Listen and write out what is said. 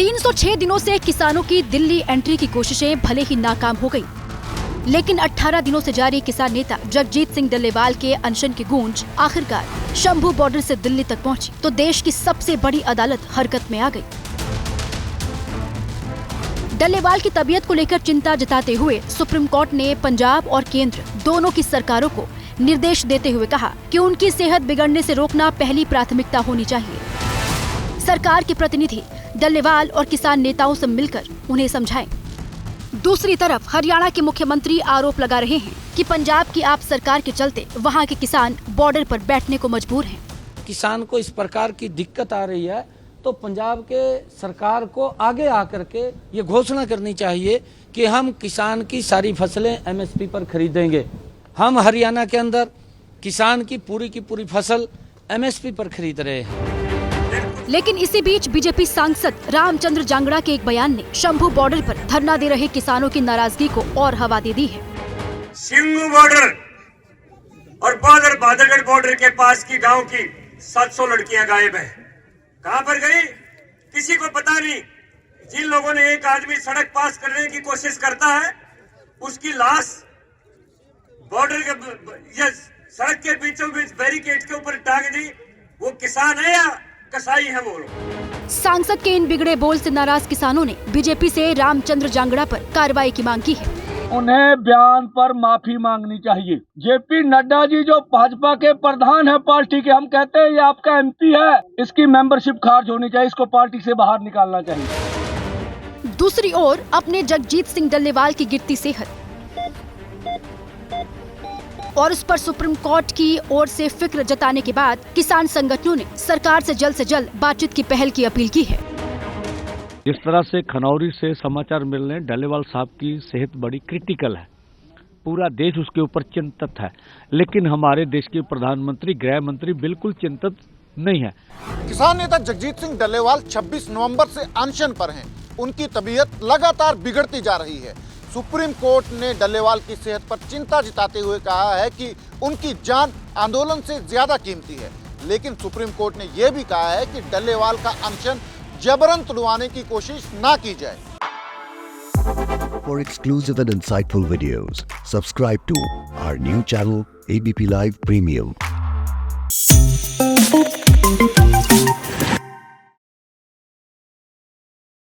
306 दिनों से किसानों की दिल्ली एंट्री की कोशिशें भले ही नाकाम हो गयी, लेकिन 18 दिनों से जारी किसान नेता जगजीत सिंह डल्लेवाल के अनशन की गूंज आखिरकार शंभू बॉर्डर से दिल्ली तक पहुंची तो देश की सबसे बड़ी अदालत हरकत में आ गई। डल्लेवाल की तबीयत को लेकर चिंता जताते हुए सुप्रीम कोर्ट ने पंजाब और केंद्र दोनों की सरकारों को निर्देश देते हुए कहा कि उनकी सेहत बिगड़ने से रोकना पहली प्राथमिकता होनी चाहिए। सरकार के प्रतिनिधि डल्लेवाल और किसान नेताओं से मिलकर उन्हें समझाएं। दूसरी तरफ हरियाणा के मुख्यमंत्री आरोप लगा रहे हैं कि पंजाब की आप सरकार के चलते वहां के किसान बॉर्डर पर बैठने को मजबूर हैं। किसान को इस प्रकार की दिक्कत आ रही है तो पंजाब के सरकार को आगे आकर के ये घोषणा करनी चाहिए कि हम किसान की सारी फसलें एमएसपी पर खरीदेंगे। हम हरियाणा के अंदर किसान की पूरी फसल एमएसपी पर खरीद रहे हैं। लेकिन इसी बीच बीजेपी सांसद रामचंद्र जांगड़ा के एक बयान ने शंभू बॉर्डर पर धरना दे रहे किसानों की नाराजगी को और हवा दे दी है। सिंगू बॉर्डर और बादरगढ़ बॉर्डर के पास की गांव की 700 लड़कियां गायब है। कहां पर गई किसी को पता नहीं। जिन लोगों ने एक आदमी सड़क पास करने की कोशिश करता है उसकी लाश बॉर्डर के सड़क के बीचों बीच बैरिकेड के ऊपर टांग दी। वो किसान है या कसाई है वो लोग? सांसद के इन बिगड़े बोल से नाराज किसानों ने बीजेपी से रामचंद्र जांगड़ा पर कार्रवाई की मांग की है। उन्हें बयान पर माफी मांगनी चाहिए। जेपी नड्डा जी जो भाजपा के प्रधान है पार्टी के, हम कहते हैं ये आपका एमपी है, इसकी मेंबरशिप खारिज होनी चाहिए, इसको पार्टी से बाहर निकालना चाहिए। दूसरी ओर अपने जगजीत सिंह डल्लेवाल की गिरती सेहत और उस पर सुप्रीम कोर्ट की ओर से फिक्र जताने के बाद किसान संगठनों ने सरकार से जल्द बातचीत की पहल की अपील की है। जिस तरह से खनौरी से समाचार मिल रहे हैं, डल्लेवाल साहब की सेहत बड़ी क्रिटिकल है, पूरा देश उसके ऊपर चिंतित है, लेकिन हमारे देश के प्रधानमंत्री गृह मंत्री बिल्कुल चिंतित नहीं है। किसान नेता जगजीत सिंह डल्लेवाल 26 नवंबर से अनशन पर हैं। उनकी तबीयत लगातार बिगड़ती जा रही है। सुप्रीम कोर्ट ने डल्लेवाल की सेहत पर चिंता जताते हुए कहा है कि उनकी जान आंदोलन से ज्यादा कीमती है, लेकिन सुप्रीम कोर्ट ने यह भी कहा है कि डल्लेवाल का अनशन जबरन तुड़वाने की कोशिश ना की जाए। For exclusive and insightful videos, subscribe to our new channel ABP Live Premium.